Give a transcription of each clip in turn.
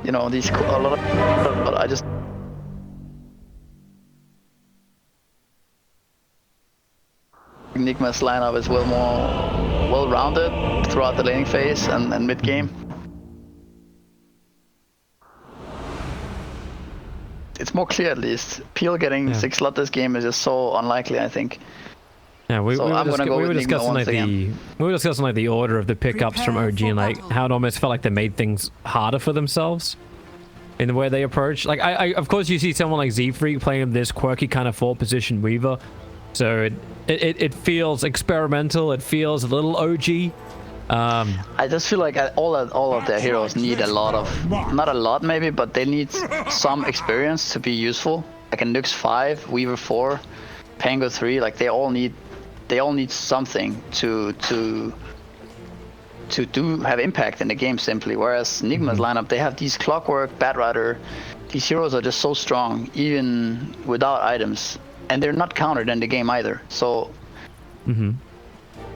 You know, these a lot of, but I just. Nigma's lineup is well more well-rounded throughout the laning phase and mid-game. It's more clear at least. Peel getting 6 slot this game is just so unlikely, I think. Yeah, we were discussing like the order of the pickups from OG and like how it almost felt like they made things harder for themselves in the way they approach. Like I of course you see someone like Z-Freak playing this quirky kind of 4-position Weaver, so it feels experimental. It feels a little OG. I just feel like all of their heroes need a lot of, not a lot maybe, but they need some experience to be useful. Like a Nux 5, Weaver 4, Pango 3, like they all need something to have impact in the game simply. Whereas Nigma's lineup, they have these Clockwork, Batrider, these heroes are just so strong even without items, and they're not countered in the game either. So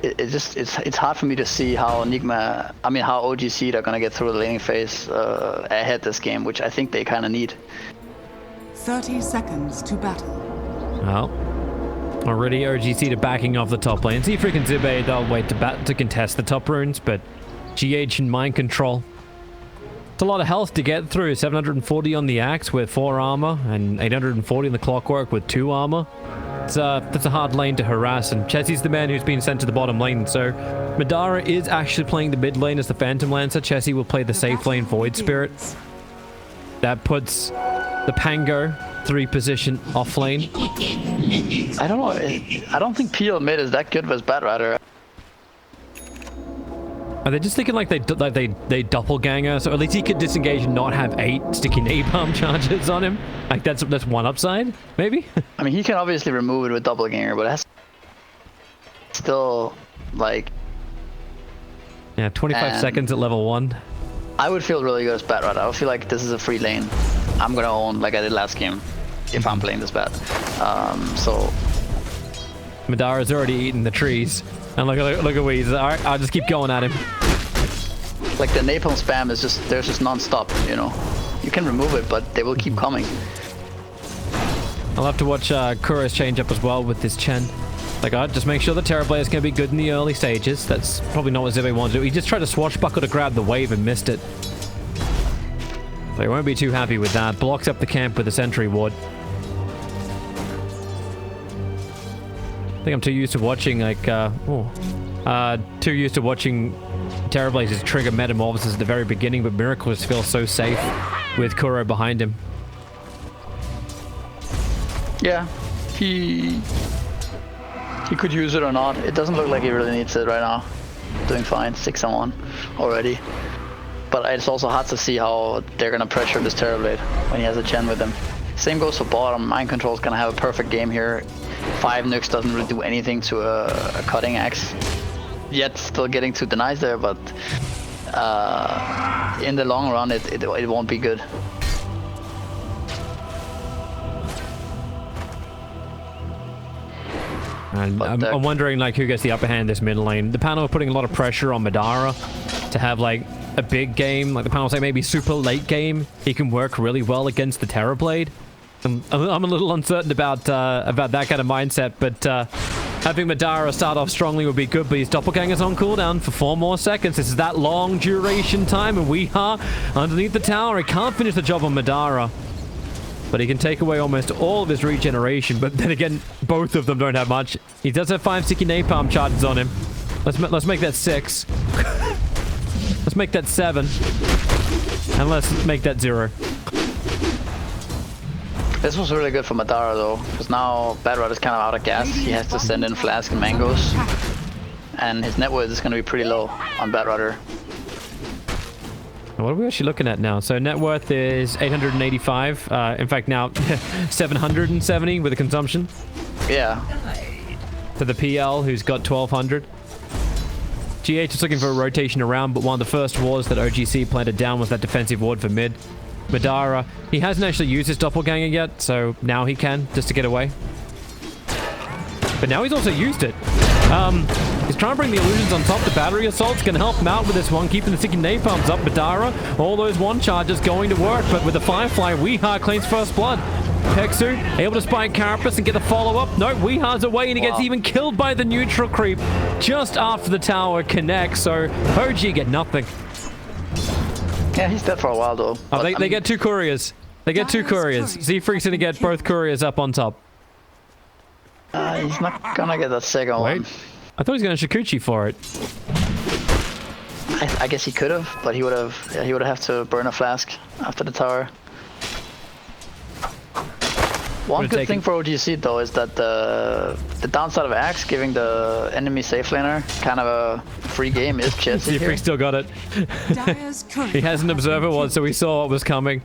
it's hard for me to see how how OG Seed are gonna get through the laning phase ahead this game, which I think they kind of need. 30 seconds to battle. Well, already OG Seed are backing off the top lane. Z-Freak and Zibe, they'll wait to contest the top runes, but GH and Mind Control. It's a lot of health to get through. 740 on the Axe with 4 armor, and 840 on the Clockwork with 2 armor. That's a hard lane to harass, and Chessie's the man who's been sent to the bottom lane, so Madara is actually playing the mid lane as the Phantom Lancer. Chessie will play the safe lane Void Spirit. That puts the Pango 3 position off lane. I don't know. I don't think Peel mid is that good with Batrider. Are they just thinking like they doppelganger? So at least he could disengage and not have 8 sticky napalm charges on him. Like that's one upside, maybe. I mean, he can obviously remove it with doppelganger, but that's still like. Yeah, 25 seconds at level 1. I would feel really good as Batrider. I would feel like this is a free lane. I'm gonna own like I did last game if I'm playing this bad. So Madara's already eaten the trees. And look at Weeze. Alright, I'll just keep going at him. Like the napalm spam is there's just non-stop, you know. You can remove it, but they will keep coming. I'll have to watch Kuro's change up as well with this Chen. Like, just make sure the Terrorblade is going to be good in the early stages. That's probably not what Zibe wanted to do. He just tried to swashbuckle to grab the wave and missed it. So he won't be too happy with that. Blocks up the camp with a sentry ward. I think I'm too used to watching too used to watching Terrorblaze's trigger metamorphosis at the very beginning, but Miracles feels so safe with Kuro behind him. Yeah, he could use it or not. It doesn't look like he really needs it right now. Doing fine, 6-on-1 already. But it's also hard to see how they're gonna pressure this Terrorblade when he has a Chen with him. Same goes for bottom. Mind Control's gonna have a perfect game here. 5 nukes doesn't really do anything to a cutting axe. Yet still getting 2 denies there, but in the long run it won't be good. And I'm wondering like who gets the upper hand in this mid lane. The panel are putting a lot of pressure on Madara to have like a big game. Like the panel say maybe super late game. He can work really well against the Terrorblade. I'm a little uncertain about that kind of mindset, but having Madara start off strongly would be good, but his Doppelganger's on cooldown for 4 more seconds. This is that long duration time, and we are underneath the tower. He can't finish the job on Madara, but he can take away almost all of his regeneration, but then again, both of them don't have much. He does have 5 sticky napalm charges on him. Let's make that 6. Let's make that 7. And let's make that 0. This was really good for Madara though, because now Batrider is kind of out of gas. He has to send in Flask and Mangoes, and his net worth is going to be pretty low on Batrider. What are we actually looking at now? So net worth is 885. In fact, now 770 with the consumption. Yeah. For the PL, who's got 1200. GH is looking for a rotation around, but one of the first wards that OGC planted down was that defensive ward for mid. Madara, he hasn't actually used his doppelganger yet, so now he can, just to get away. But now he's also used it. He's trying to bring the illusions on top. The battery assault's going to help him out with this one, keeping the sticky napalms up. Madara, all those one charges going to work, but with the Firefly, Weeha claims first blood. Pexu able to spike Carapace and get the follow-up. No, Weeha's away, and he gets even killed by the neutral creep just after the tower connects, so OG get nothing. Yeah, he's dead for a while, though. Oh, they get 2 couriers. They get 2 couriers. Z-Freak's gonna get both couriers up on top. He's not gonna get that second one. I thought he was gonna Shikuchi for it. I guess he could have, but he would have to burn a flask after the tower. One good thing for OGC though is that the downside of Axe giving the enemy safe laner kind of a free game is Chessie here. Z-Freak still got it. He has an observer one, so he saw what was coming.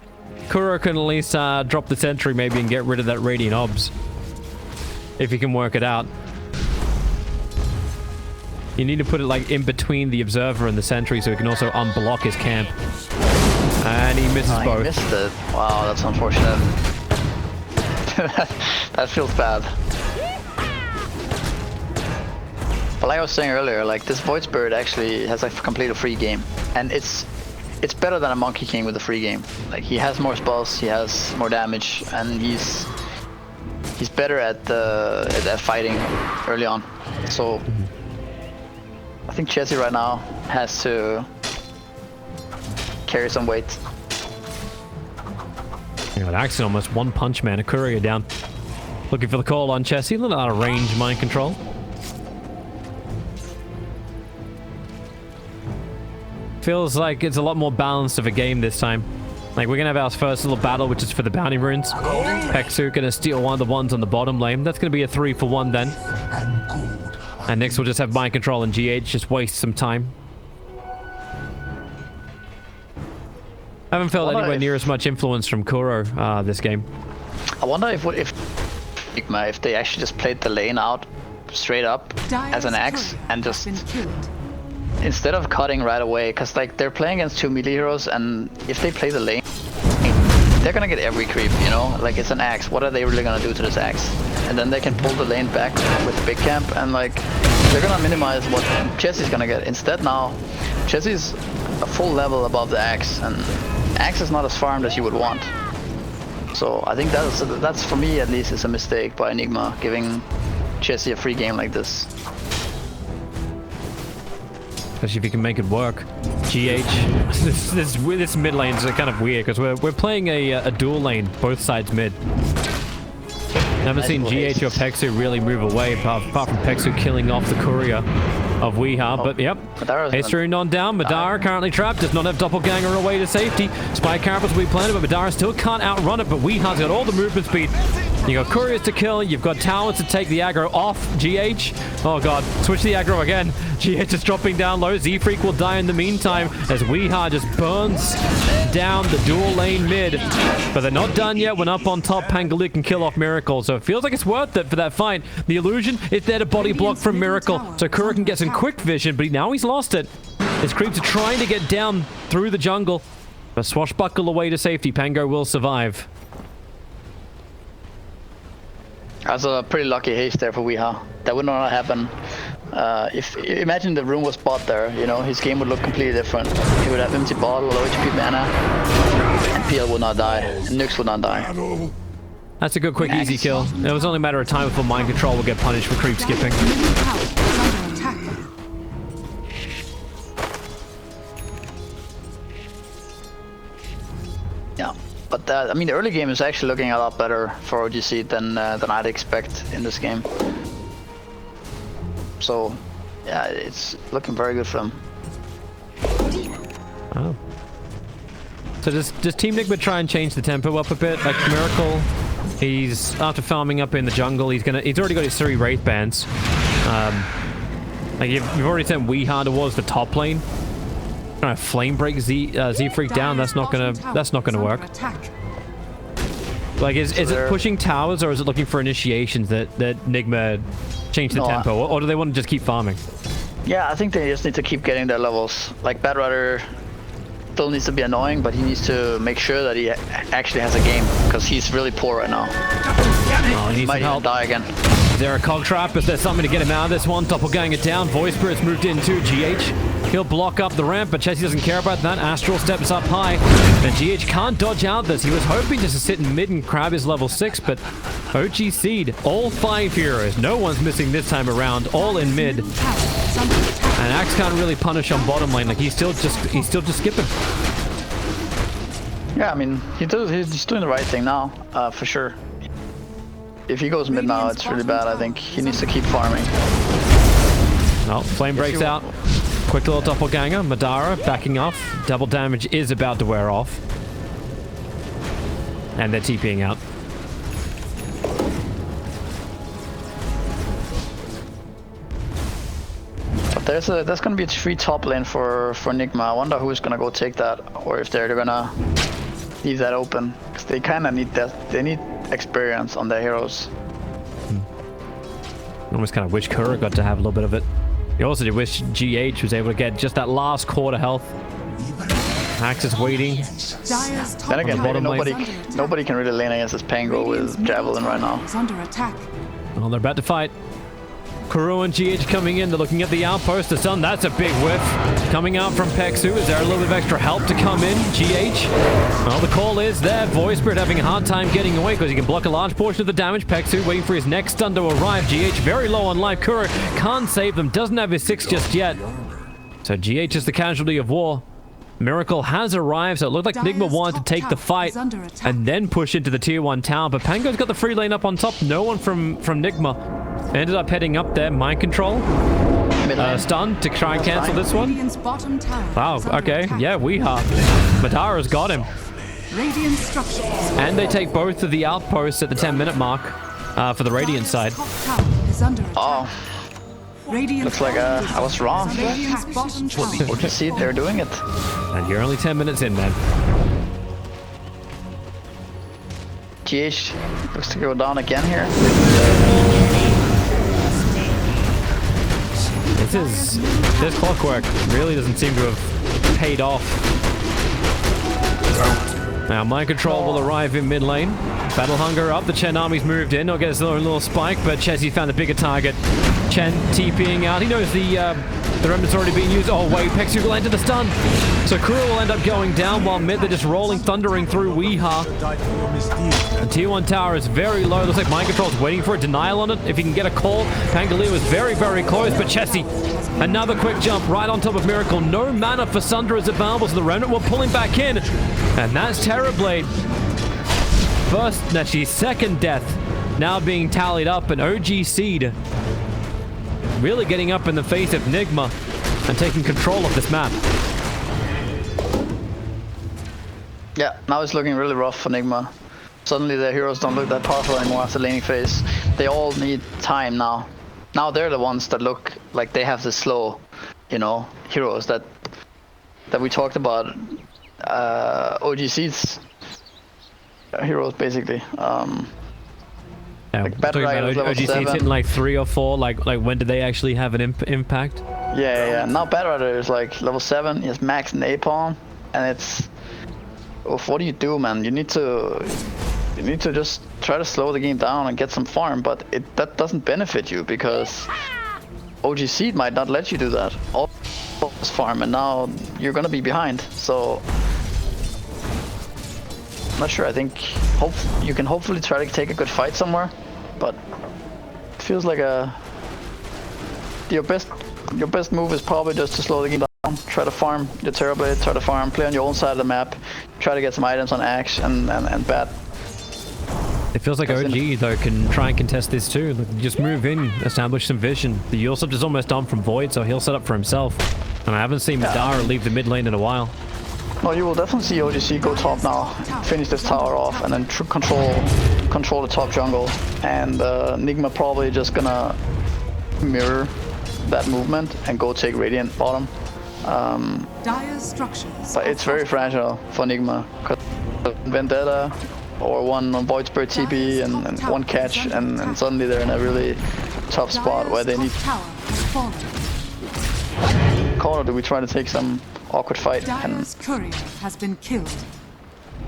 Kuro can at least drop the sentry maybe and get rid of that Radiant Obs. If he can work it out. You need to put it like in between the observer and the sentry so he can also unblock his camp. And he misses both. He missed it. Wow, that's unfortunate. That feels bad. But like I was saying earlier, like this Void Spirit actually has a complete free game. And it's better than a Monkey King with a free game. Like he has more spells, he has more damage, and he's better at fighting early on. So I think Chessie right now has to carry some weight. Yeah, Axe almost one punch man, a courier down. Looking for the call on Chessie, a little out of range mind control. Feels like it's a lot more balanced of a game this time. Like we're gonna have our first little battle, which is for the bounty runes. Pexu gonna steal one of the ones on the bottom lane. That's gonna be a 3-for-1 then. And next we'll just have mind control and GH, just waste some time. I haven't felt anywhere near as much influence from Kuro this game. I wonder if Nigma, if they actually just played the lane out straight up as an Axe and just instead of cutting right away, because like they're playing against 2 melee heroes, and if they play the lane, they're gonna get every creep, you know? Like it's an Axe. What are they really gonna do to this Axe? And then they can pull the lane back with big camp, and like they're gonna minimize what Chessie's gonna get. Instead now, Chessie's a full level above the Axe, and Axe is not as farmed as you would want. So I think that's for me at least is a mistake by Nigma giving Chessie a free game like this. Especially if you can make it work. GH. This mid lane is kind of weird because we're playing a dual lane, both sides mid. Never seen GH or Pexu really move away apart from Pexu killing off the courier of Weeha, but yep. Haste rune on down. Madara currently trapped, does not have Doppelganger away to safety. Spike Carapace will be planted, but Madara still can't outrun it, but Weeha's got all the movement speed. You got couriers to kill, you've got towers to take the aggro off GH. Oh god, switch the aggro again. GH is dropping down low. Z-Freak will die in the meantime as Weeha just burns down the dual lane mid. But they're not done yet. When up on top, Pangolier can kill off Miracle, so it feels like it's worth it for that fight. The illusion is there to body block from Miracle, so Kuro can get some quick vision, but now he's lost it. His creeps are trying to get down through the jungle, but swashbuckle away to safety. Pango will survive. That's a pretty lucky haste there for Weeha. That would not happen. If imagine the room was bot there, you know, his game would look completely different. He would have empty bottle, low HP mana, and PL would not die, and Nyx would not die. That's a good, quick, easy kill. It was only a matter of time before mind control will get punished for creep skipping. Yeah, but I mean, the early game is actually looking a lot better for OGC than I'd expect in this game. So, yeah, it's looking very good for them. Oh. So does Team Nigma try and change the tempo up a bit? Like Miracle, he's after farming up in the jungle, he's already got his 3 Wraith bands. Like you've already sent Weeha towards the top lane. Trying to flame break Z-Freak down. That's not gonna work. Like is it pushing towers, or is it looking for initiations that Nigma change the tempo, or do they want to just keep farming? Yeah, I think they just need to keep getting their levels. Like Batrider still needs to be annoying, but he needs to make sure that he actually has a game, because he's really poor right now. Oh, he might even die again. Is there a cog trap? Is there something to get him out of this one? Doppelganger down. Voice Spirit's moved into GH. He'll block up the ramp, but Chessie doesn't care about that. Astral steps up high, and GH can't dodge out this. He was hoping just to sit in mid and grab his level 6, but OG Seed, all 5 heroes. No one's missing this time around, all in mid. And Axe can't really punish on bottom lane. Like, he's still just skipping. Yeah, I mean, he's doing the right thing now, for sure. If he goes mid now, it's really bad. I think he needs to keep farming. Oh, flame breaks out. Quick little doppelganger. Madara backing off. Double damage is about to wear off. And they're TPing out. But there's gonna be a free top lane for Nigma. I wonder who's gonna go take that, or if they're gonna leave that open, because they kind of need that. They need experience on their heroes. Almost kind of wish Kura got to have a little bit of it. You also did wish GH was able to get just that last quarter health. Axe is waiting. Then again, nobody can really lane against this Pango with Javelin right now. Well, they're about to fight. Kuro and GH coming in. They're looking at the outpost. The sun, that's a big whiff. Coming out from Pexu. Is there a little bit of extra help to come in? GH. Well, the call is there. Voice Spirit having a hard time getting away because he can block a large portion of the damage. Pexu waiting for his next stun to arrive. GH very low on life. Kuro can't save them. Doesn't have his 6 just yet. So GH is the casualty of war. Miracle has arrived, so it looked like Nigma wanted to take the fight and then push into the tier 1 tower. But Pango's got the free lane up on top. No one from Nigma. Ended up heading up there. Mind control. Stun to try and cancel this one. Wow, okay. Yeah, Madara's got him. And they take both of the outposts at the 10-minute mark for the Radiant side. Oh. Looks like I was wrong. You see, they're doing it. And you're only 10 minutes in, man. GH looks to go down again here. This clockwork really doesn't seem to have paid off. Now, Mind Control will arrive in mid lane. Battle Hunger up. The Chen army's moved in. He'll get his own little spike, but Chessie found a bigger target. Chen TPing out. He knows the remnant's already being used. Oh, wait. Pexu will enter the stun. So Kuro will end up going down while mid they're just rolling, thundering through Weeha. The tier 1 tower is very low. Looks like Mind Control's waiting for a denial on it. If he can get a call. Pangolier was very, very close, but Chessie, another quick jump right on top of Miracle. No mana for Sundra is available, so the remnant will pull him back in. And that's Terrorblade. Second death now being tallied up, and OG Seed really getting up in the face of Nigma and taking control of this map. Yeah, now it's looking really rough for Nigma. Suddenly their heroes don't look that powerful anymore after laning phase. They all need time now. Now they're the ones that look like they have the slow, heroes that we talked about. OG Seeds heroes basically. Yeah, like Battle talking Rider about OG Seeds hitting like 3 or 4. Like when did they actually have an impact? Yeah. Now Battle Rider is like level 7. He has max napalm, and it's. What do you do, man? You need to just try to slow the game down and get some farm, but that doesn't benefit you because OG Seed might not let you do that. All this farm, and now you're gonna be behind. So I'm not sure. I think you can hopefully try to take a good fight somewhere, but it feels like your best move is probably just to slow the game down. Try to farm your Terrorblade, try to farm, play on your own side of the map, try to get some items on Axe and Bat. It feels like OG, though, can try and contest this too. Like, just move in, establish some vision. The Yulsub is almost done from Void, so he'll set up for himself. And I haven't seen Madara leave the mid lane in a while. No, you will definitely see OGC go top now, finish this tower off, and then control the top jungle. And Nigma probably just gonna mirror that movement and go take Radiant bottom. But it's very fragile for Nigma, because Vendetta or one on Void Spirit TP and one catch, and suddenly they're in a really tough spot where they need. Corner, do we try to take some awkward fight? Dire's courier has been killed.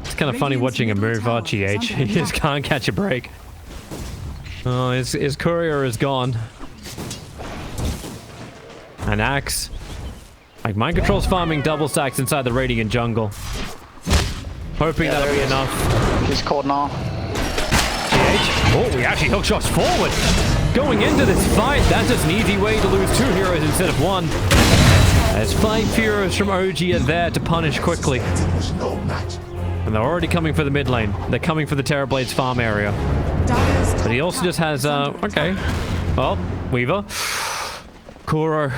It's kind of funny watching a move RGH. He just can't catch a break. Oh, his courier is gone. An axe. Like, mind control's farming double stacks inside the Radiant jungle. Hoping that'll be enough. He's caught now. GH. Oh, he actually hook shots forward. Going into this fight, that's just an easy way to lose 2 heroes instead of 1. As 5 heroes from OG are there to punish quickly. And they're already coming for the mid lane. They're coming for the Terrorblade's farm area. But he also just has, okay. Well, Weaver. Kuro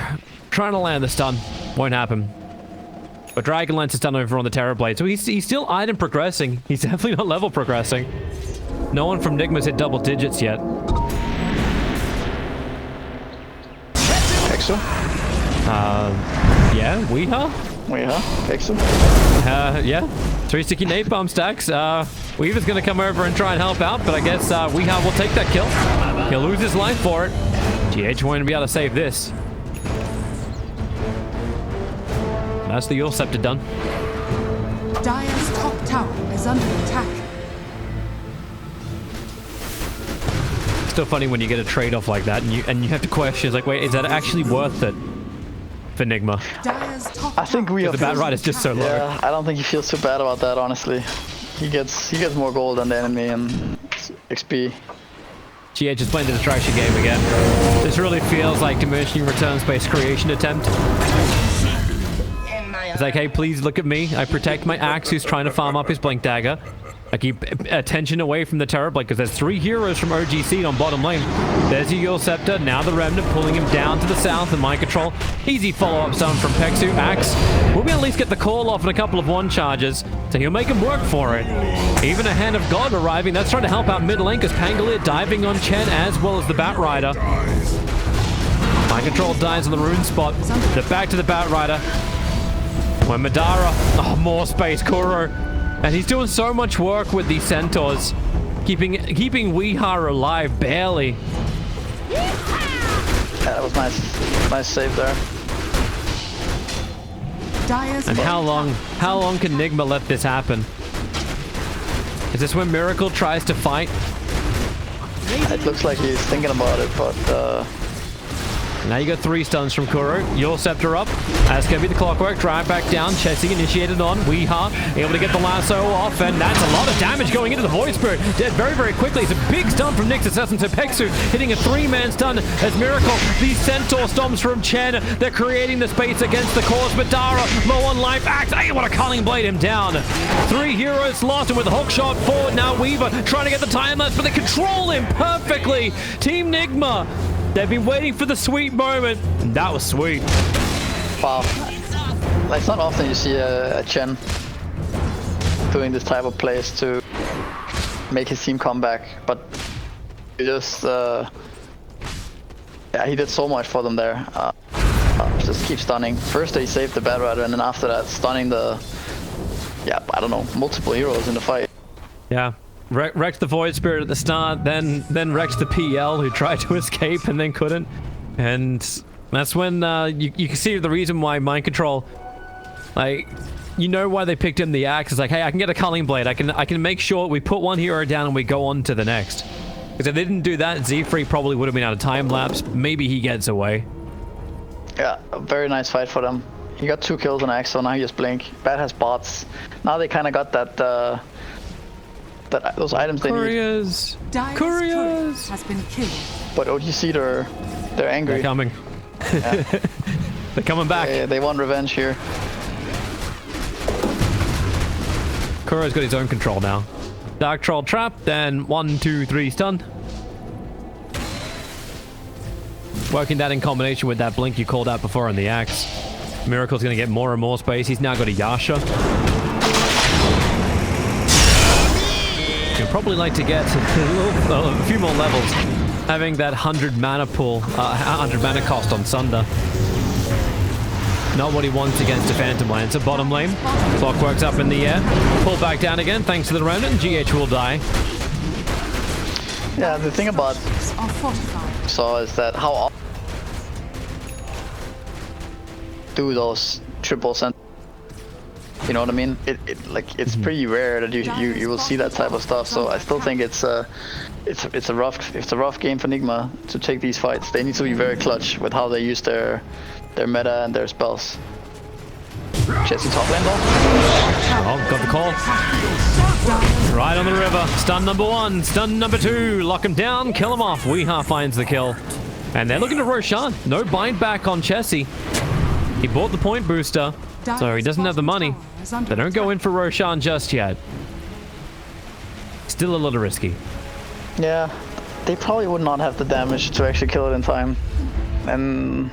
trying to land the stun. Won't happen. But Dragonlance is done over on the Terrorblade. So he's still item progressing. He's definitely not level progressing. No one from Nigma's hit double digits yet. Pixel? Yeah, Weeha? Weeha? Pixel? Yeah. 3 sticky napalm stacks. Weaver's gonna come over and try and help out, but I guess Weeha will take that kill. He'll lose his life for it. GH won't be able to save this. That's the Yule Scepter done. Dire's top tower is under attack. Still funny when you get a trade-off like that, and you have to question, it's like, wait, is that actually worth it for Nigma? Dire's top I think we The bat ride is just so low. Yeah, I don't think he feels too bad about that, honestly. He gets more gold than the enemy and XP. GH is playing the distraction game again. This really feels like diminishing return space creation attempt. It's like, hey, please look at me. I protect my axe who's trying to farm up his blink dagger. I keep attention away from the Terrorblade because there's 3 heroes from OG Seed on bottom lane. There's the Yule Scepter, now the Remnant pulling him down to the south and mind control. Easy follow-up stun from Pexu. Axe will be at least get the call off and a couple of 1 charges, so he'll make him work for it. Even a Hand of God arriving. That's trying to help out mid lane because Pangolier diving on Chen as well as the Bat Rider. Mind control dies on the rune spot. They're back to the Bat Rider. When Madara, oh, more space, Kuro. And he's doing so much work with these centaurs. Keeping Weeha alive, barely. Yeah, that was nice save there. And how long can Nigma let this happen? Is this when Miracle tries to fight? It looks like he's thinking about it, but now you got 3 stuns from Kuro. Yule Scepter up. That's going to be the clockwork. Drive back down. Chessy initiated on. Weeha able to get the lasso off. And that's a lot of damage going into the Void Spirit. Dead very, very quickly. It's a big stun from Nyx Assassin to Pexu. Hitting a 3-man stun as Miracle. These Centaur stomps from Chen. They're creating the space against the cause. Madara low on life. Axe. Hey, what a Culling Blade him down. 3 heroes lost. And with a hook shot forward now, Weaver trying to get the time lapse. But they control him perfectly. Team Nigma. They've been waiting for the sweet moment, and that was sweet. wow. Like, it's not often you see a Chen doing this type of plays to make his team come back, but he just, yeah, he did so much for them there. Just keep stunning. First they saved the Bat Rider, and then after that stunning the, yeah, I don't know, multiple heroes in the fight. Yeah. Wrecked the Void Spirit at the start, then wrecked the PL who tried to escape and then couldn't. And that's when you can see the reason why Mind Control, like, you know why they picked him the axe. It's like, hey, I can get a Culling Blade. I can make sure we put 1 hero down and we go on to the next. Because if they didn't do that, Z-Free probably would have been out of time lapse. Maybe he gets away. Yeah, a very nice fight for them. He got 2 kills on axe, so now he just blink. Bat has bots. Now they kind of got that those items they need. Couriers has been killed. But OGC, they're angry. They're coming. Yeah. They're coming back. They want revenge here. Kuro's got his own control now. Dark Troll trap, then 1, 2, 3 stun. Working that in combination with that blink you called out before on the axe. Miracle's gonna get more and more space. He's now got a Yasha. You'd probably like to get a few more levels, having that 100 mana pool, 100 mana cost on Sunder. Not what he wants against a Phantom Lancer. Bottom lane, Clockwork's up in the air, pull back down again thanks to the Remnant, GH will die. Yeah, the thing about Saw is that how often do those triple cent You know what I mean? It's pretty rare that you will see that type of stuff. So I still think it's a rough game for Nigma to take these fights. They need to be very clutch with how they use their meta and their spells. Jesse top lane though. Oh, got the call. Right on the river. Stun number 1, stun number 2. Lock him down, kill him off. Weeha finds the kill. And they're looking to Roshan. No bind back on Chessie. He bought the point booster, so he doesn't have the money. They don't go in for Roshan just yet. Still a little risky. Yeah, they probably would not have the damage to actually kill it in time. And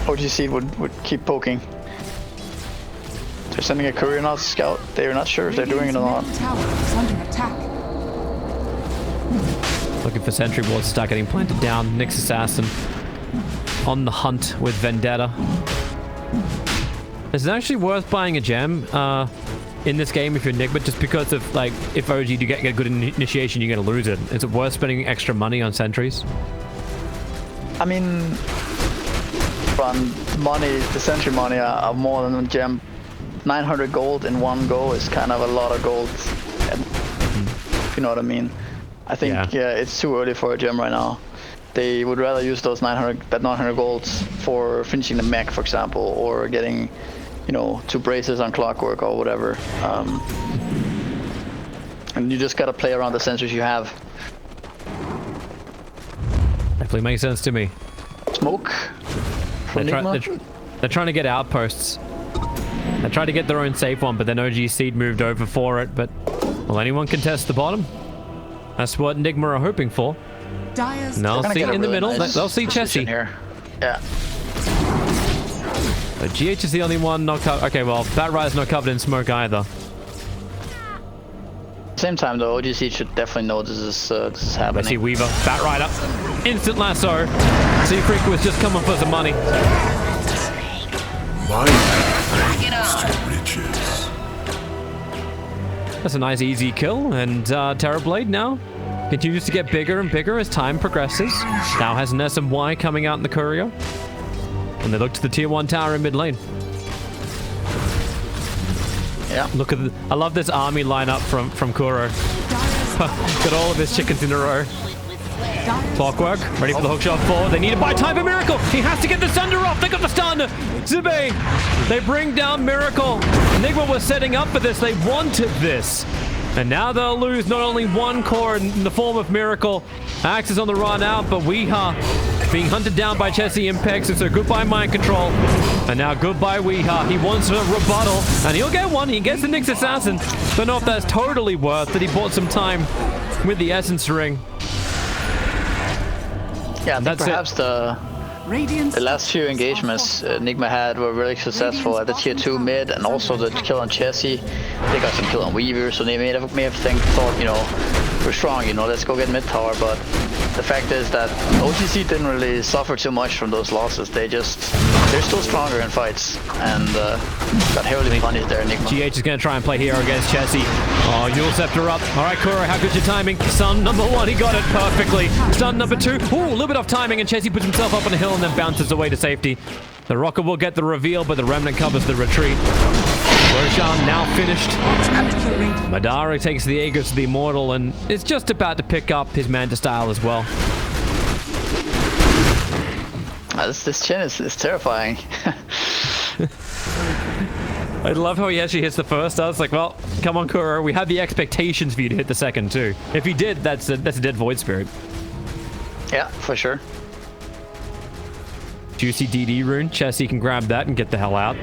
OGC would keep poking. They're sending a courier now to scout. They're not sure if they're doing it or not. Looking for sentry wards to start getting planted down. Nyx Assassin on the hunt with Vendetta. Is it actually worth buying a gem in this game if you're Nigma, just because of, like, if OG do get a good initiation, you're going to lose it? Is it worth spending extra money on sentries? I mean, the sentry money are more than a gem. 900 gold in one go is kind of a lot of gold, if you know what I mean. I think it's too early for a gem right now. They would rather use those 900 golds for finishing the mech, for example, or getting, you know, 2 braces on Clockwork or whatever. And you just gotta play around the sensors you have. Definitely makes sense to me. Smoke from Nigma. They're trying to get outposts. They tried to get their own safe one, but then OG Seed moved over for it. But will anyone contest the bottom? That's what Nigma are hoping for. And they'll see in the middle. They'll see Chessie here. Yeah. But GH is the only one not covered. Okay, well, Batride's not covered in smoke either. Same time though, OGC should definitely know this is happening. I see Weaver, Batride up, instant lasso. Seafreak was just coming for some money. That's a nice easy kill, and Terrorblade now continues to get bigger and bigger as time progresses. Now has an SMY coming out in the courier. And they look to the tier 1 tower in mid lane. Yeah. Look at I love this army lineup from Kuro. Got all of his chickens in a row. Clockwork, ready for the hook shot forward. They need to buy time for Miracle. He has to get the Sunder off. They got the stun. Zube, they bring down Miracle. Nigma was setting up for this. They wanted this. And now they'll lose not only one core in the form of Miracle. Axe is on the run out, but Weeha being hunted down by Chessie Impex. So goodbye Mind Control. And now goodbye Weeha. He wants a rebuttal, and he'll get one. He gets the Nyx Assassin. Don't know if that's totally worth that he bought some time with the Essence Ring. Yeah, I think perhaps the last few engagements Nigma had were really successful at the tier 2 mid, and also the kill on Chessie. They got some kill on Weaver, so they may have thought, you know, we're strong, you know, let's go get mid tower. But the fact is that OGC didn't really suffer too much from those losses. They're still stronger in fights, and got heavily punished there. Nigma. GH is going to try and play hero against Chessie. Oh, Yule Scepter up. All right, Kuro, how good's your timing? Stun number 1, he got it perfectly. Stun number 2, ooh, a little bit off timing, and Chessie puts himself up on a hill and then bounces away to safety. The Rocket will get the reveal, but the Remnant covers the retreat. Roshan now finished. Madara takes the Aegis to the Immortal and is just about to pick up his Manta style as well. This chin is terrifying. I love how he actually hits the first. I was like, well, come on, Kuro. We had the expectations for you to hit the second, too. If he did, that's a dead Void Spirit. Yeah, for sure. Juicy DD rune. Chessie can grab that and get the hell out.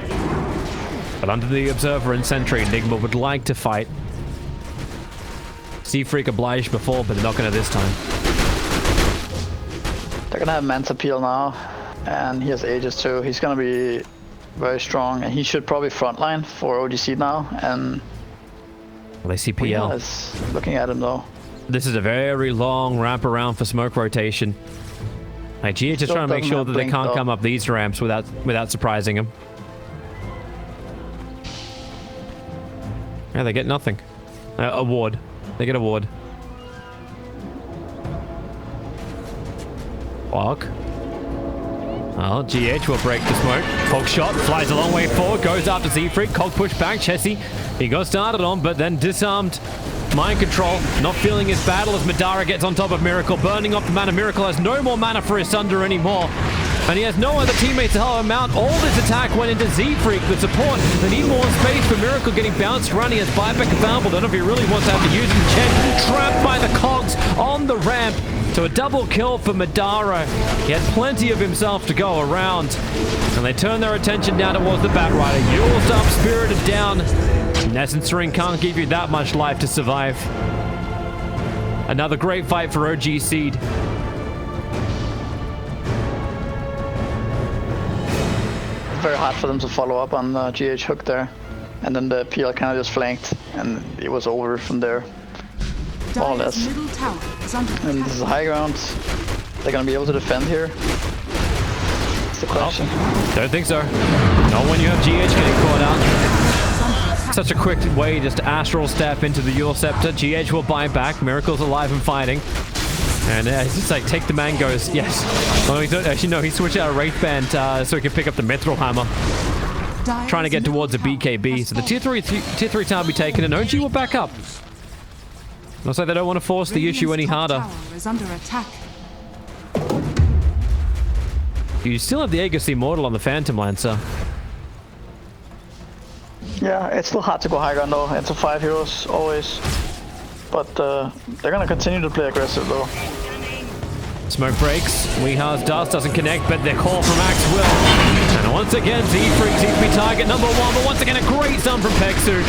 But under the Observer and Sentry, Nigma would like to fight. Seafreak obliged before, but they're not going to this time. They're going to have Manta Peel now, and he has Aegis too. He's going to be very strong, and he should probably frontline for OGC now. And well, they see PL. Is looking at him though. This is a very long ramp around for smoke rotation. Like, GH is trying to make sure that they can't come up these ramps without surprising him. Yeah, they get nothing. A ward. They get a ward. Fuck. Well, GH will break the smoke. Cog shot, flies a long way forward, goes after Z-Freak. Cog push back, Chessie. He got started on, but then disarmed. Mind control, not feeling his battle as Madara gets on top of Miracle, burning off the mana. Miracle has no more mana for his Sunder anymore. And he has no other teammates to help him out. All this attack went into Z-Freak with support. They need more space for Miracle getting bounced around. He has buyback available. Don't know if he really wants to have to use him. Chen trapped by the cogs on the ramp. So a double kill for Madara. He had plenty of himself to go around. And they turn their attention down towards the Batrider. Yule's up, spirited down. Essence Ring can't give you that much life to survive. Another great fight for OG Seed. Very hard for them to follow up on the GH hook there. And then the PL kind of just flanked, and it was over from there. More or less. And this is high ground. They're gonna be able to defend here. That's the question. Don't think so. Not when you have GH getting caught out. Such a quick way just to astral step into the Yule Scepter. GH will buy back. Miracle's alive and fighting. And it's just like, take the mangoes. Yes. Well, actually, no, he switched out a Wraith Band so he can pick up the Mithril Hammer. Trying to get towards a BKB. So the tier 3 tower will be taken, and OG will back up. Looks like they don't want to force the issue any harder. You still have the Aegis Immortal on the Phantom Lancer. Yeah, it's still hard to go high ground though. It's a 5 heroes always. But they're gonna continue to play aggressive though. Smoke breaks. Weeha's dust doesn't connect, but the call from Axe will. And once again, Z-Freak seems to be target number 1, but once again a great stun from Pexu.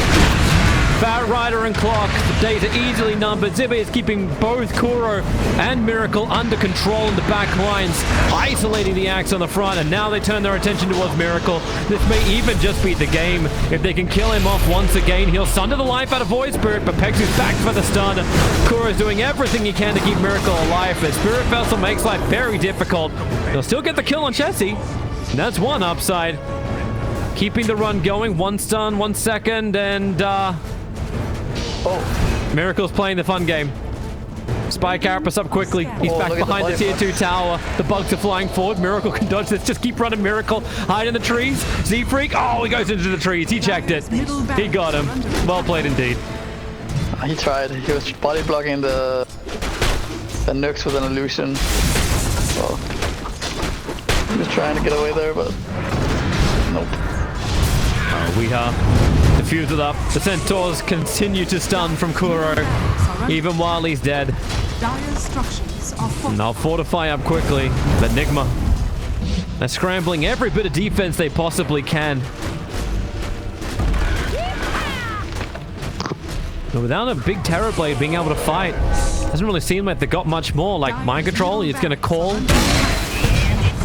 Batrider and Clock, the days are easily numbered. Zibe is keeping both Kuro and Miracle under control in the back lines, isolating the Axe on the front, and now they turn their attention towards Miracle. This may even just be the game. If they can kill him off once again, he'll sunder the life out of Void Spirit, but Pexu's back for the stun. Kuro's doing everything he can to keep Miracle alive, but Spirit Vessel makes life very difficult. He'll still get the kill on Chessie. That's one upside. Keeping the run going, 1 stun, 1 second, and Miracle's playing the fun game. Spy Carapace up quickly. He's back behind the tier 2 tower. The bugs are flying forward. Miracle can dodge this. Just keep running, Miracle. Hide in the trees. Z-Freak. Oh, he goes into the trees. He checked it. He got him. Well played indeed. He tried. He was body blocking the Nux with an illusion. So he was trying to get away there, but nope. Weeha defused it up. The Centaurs continue to stun from Kuro, even while he's dead. And they'll fortify up quickly. But Nigma, they're scrambling every bit of defense they possibly can. But without a big Terrorblade being able to fight, doesn't really seem like they got much more. Like mind control, it's going to call.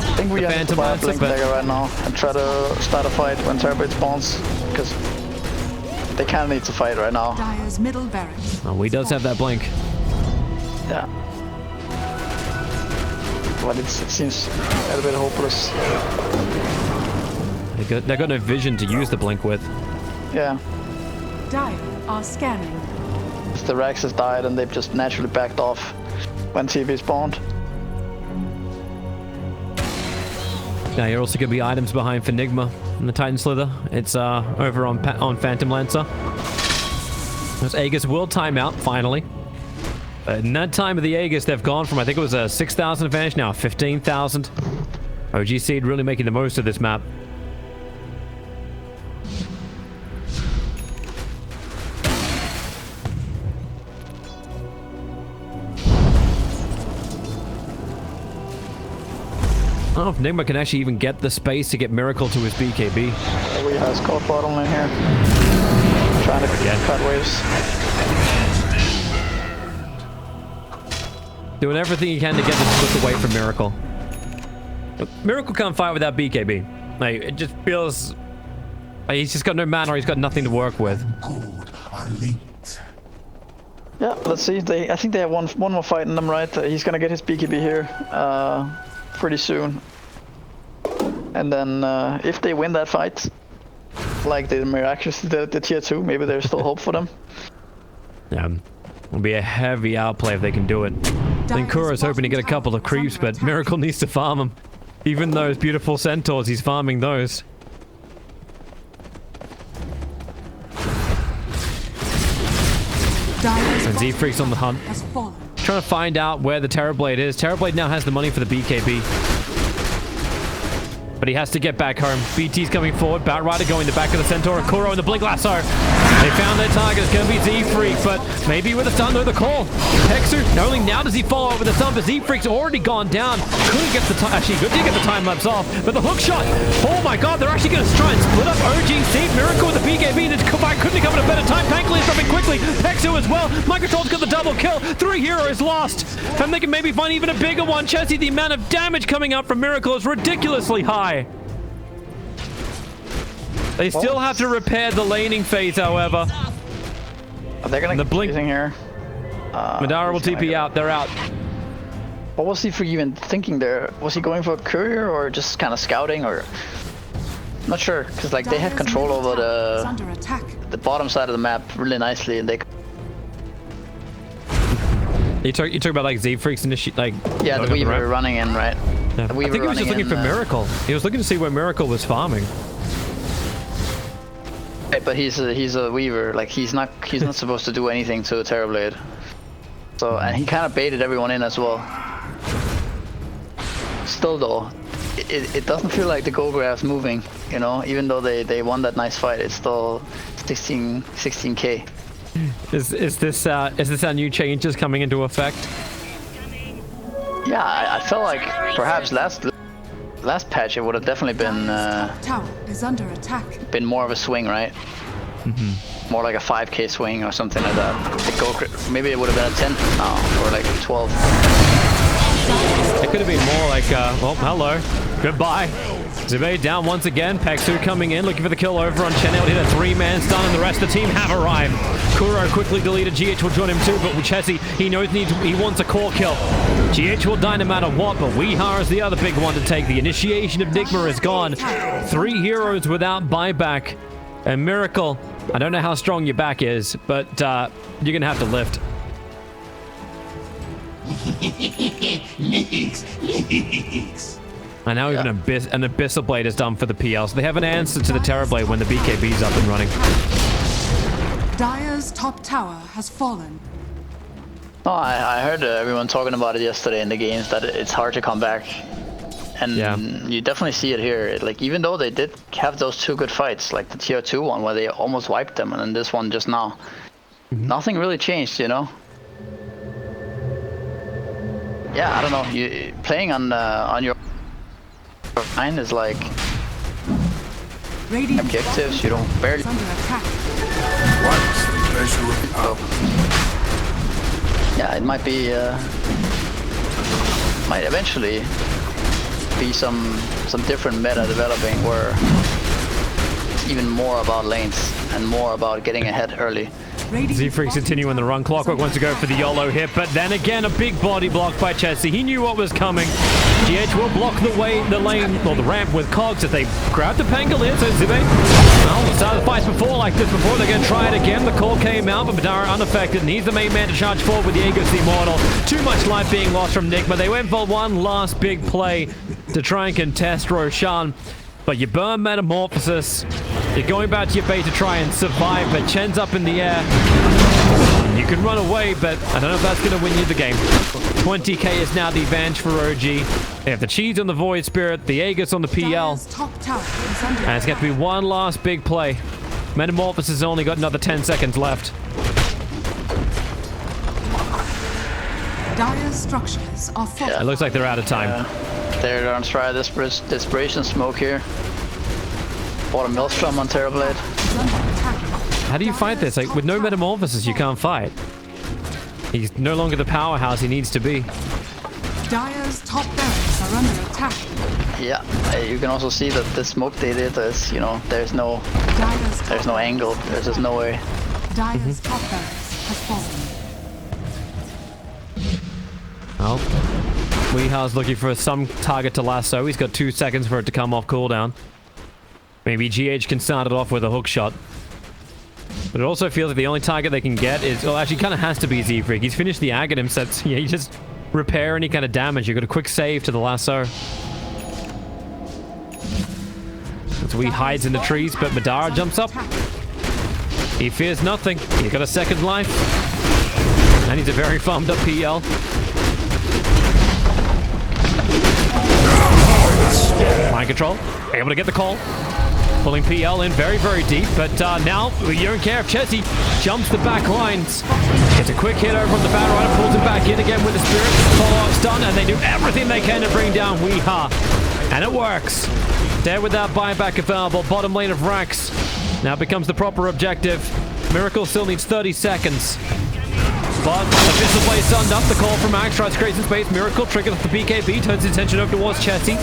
I think we have to buy a Blink Dagger right now and try to start a fight when Terrorblade spawns, because they kind of need to fight right now. Dire's middle barracks. Oh, he does have that blink. Yeah. But it seems a little bit hopeless. They got no vision to use the blink with. Yeah. Dire are scanning. The Rax has died and they've just naturally backed off when TV spawned. Now you're also going to be items behind for Nigma and the Titan Slither. It's over on Phantom Lancer. This Aegis will time out, finally. But in that time of the Aegis, they've gone from, I think it was a 6,000 advantage, now 15,000. OG Seed really making the most of this map. I don't know if Nigma can actually even get the space to get Miracle to his BKB. We have caught bottom lane here. Trying to cut waves. Doing everything he can to get the split away from Miracle. But Miracle can't fight without BKB. Like, it just feels like he's just got no mana or he's got nothing to work with. Yeah, let's see. I think they have one more fight in them, right? He's gonna get his BKB here pretty soon. And then if they win that fight, like they miraculously did the tier 2, maybe there's still hope for them. Yeah, it'll be a heavy outplay if they can do it. I think Kuro's hoping to get a couple of creeps, but Miracle needs to farm them. Even those beautiful centaurs, he's farming those. And Z-Freak's on the hunt. Trying to find out where the Terrorblade is. Terrorblade now has the money for the BKB. But he has to get back home. BT's coming forward. Batrider going the back of the Centaur. Kuro in the Blink Lasso. They found their target. It's going to be Z-Freak, but maybe with a stun, though, the call. Hexu, not only now does he follow up with a stun, but Z-Freak's already gone down. Couldn't get the time. Actually, good to get the time lapse off. But the hook shot. Oh my god, they're actually going to try and split up OGC. Miracle with the BKB. Couldn't come at a better time. Pankly is dropping quickly. Hexu as well. Microsoft's got the double kill. 3 heroes lost. And they can maybe find even a bigger one. Chessie, the amount of damage coming out from Miracle is ridiculously high. They still have to repair the laning phase, however. They're gonna the blink here. Madara will TP out. They're out. What was he for even thinking there? Was he going for a courier or just kind of scouting, or? I'm not sure, because like they have control over the bottom side of the map really nicely, and they. You talk about like Z-Freaks initiate like. Yeah, the Weaver running in, right? Yeah. I think he was just looking for Miracle. He was looking to see where Miracle was farming. But he's a Weaver. Like he's not supposed to do anything to a Terrorblade. So, and he kind of baited everyone in as well. Still though, it doesn't feel like the goal graph's moving. You know, even though they won that nice fight, it's still 16k. Is this our new changes coming into effect? Yeah, I felt like perhaps last patch it would have definitely been tower is under attack. Been more of a swing, right? More like a 5k swing or something like that. The goal, maybe it would have been a 10 now, or like 12. It could have been more like well, hello, goodbye. Zube down once again. Pexu coming in, looking for the kill over on Chenel. Hit a 3-man stun, and the rest of the team have arrived. Kuro quickly deleted. GH will join him too, but with Chessie, he knows he wants a core kill. GH will die no matter what, but Weehar is the other big one to take. The initiation of Nigma is gone. 3 heroes without buyback. And Miracle, I don't know how strong your back is, but you're going to have to lift. And now even an Abyssal Blade is done for the PL, so they have an answer to the Terrorblade when the BKB's up and running. Dire's top tower has fallen. Oh, I heard everyone talking about it yesterday in the games, that it's hard to come back. And you definitely see it here. Like, even though they did have those 2 good fights, like the tier 2 one where they almost wiped them, and then this one just now. Nothing really changed, you know? Yeah, I don't know. You playing on your line is like objectives. You don't barely. Yeah, it might be. Might eventually be some different meta developing where it's even more about lanes and more about getting ahead early. Z-Freaks continuing the run. Clockwork wants to go for the YOLO hit, but then again a big body block by Chessie. He knew what was coming. GH will block the lane, or the ramp with Cogs as they grab the Pangolier. So Zibe, well, we started the fights before like this before. They're going to try it again. The call came out, but Madara unaffected, and he's the main man to charge forward with the Aegis the Immortal. Too much life being lost from Nigma. They went for one last big play to try and contest Roshan. But you burn Metamorphosis. You're going back to your base to try and survive, but Chen's up in the air. You can run away, but I don't know if that's going to win you the game. 20k is now the advantage for OG. They have the Cheese on the Void Spirit, the Aegis on the PL. And it's going to be one last big play. Metamorphosis has only got another 10 seconds left. Dire's structures are full. It looks like they're out of time. They're going to try Desperation Smoke here. Bought a Maelstrom on Terrorblade. How do you fight this? Like, with no Metamorphosis, you can't fight. He's no longer the powerhouse he needs to be. Dire's top barracks are under attack. Yeah, you can also see that the smoke they did is, you know, there's no angle. There's just no way. Dire's top barracks has fallen. Well, Weehar's looking for some target to lasso. He's got 2 seconds for it to come off cooldown. Maybe GH can start it off with a hook shot. But it also feels like the only target they can get is... Well, actually, kind of has to be Z-Freak. He's finished the Aghanim sets. Yeah, you just repair any kind of damage. You got a quick save to the lasso. So he hides in the trees, but Madara jumps up. He fears nothing. He's got a second life. And he's a very farmed up PL. Mind control. Able to get the call. Pulling PL in very, very deep. But now, you don't care if Chessie jumps the back lines. Gets a quick hit over on the Battle Rider. Pulls him back in again with the Spirit. Follow-up stun. And they do everything they can to bring down Weeha. And it works. There with that buyback available. Bottom lane of Rax. Now becomes the proper objective. Miracle still needs 30 seconds. But official play sunned up. The call from Max tries to create some space. Miracle triggers the BKB, turns his attention over towards Chessie.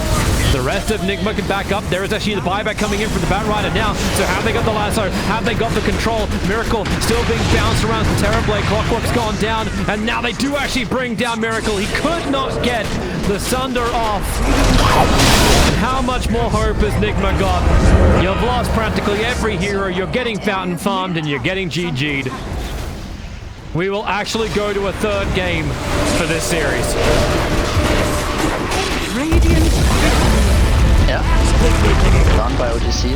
The rest of Nigma can back up. There is actually the buyback coming in from the Bat Rider now. So have they got the lasso? Have they got the control? Miracle still being bounced around the Terrorblade. Clockwork's gone down. And now they do actually bring down Miracle. He could not get the Sunder off. How much more hope has Nigma got? You've lost practically every hero. You're getting fountain farmed and you're getting GG'd. We will actually go to a third game for this series. Radiant. Yeah. Done by OGC.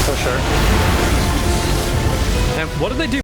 For sure. And what did they do?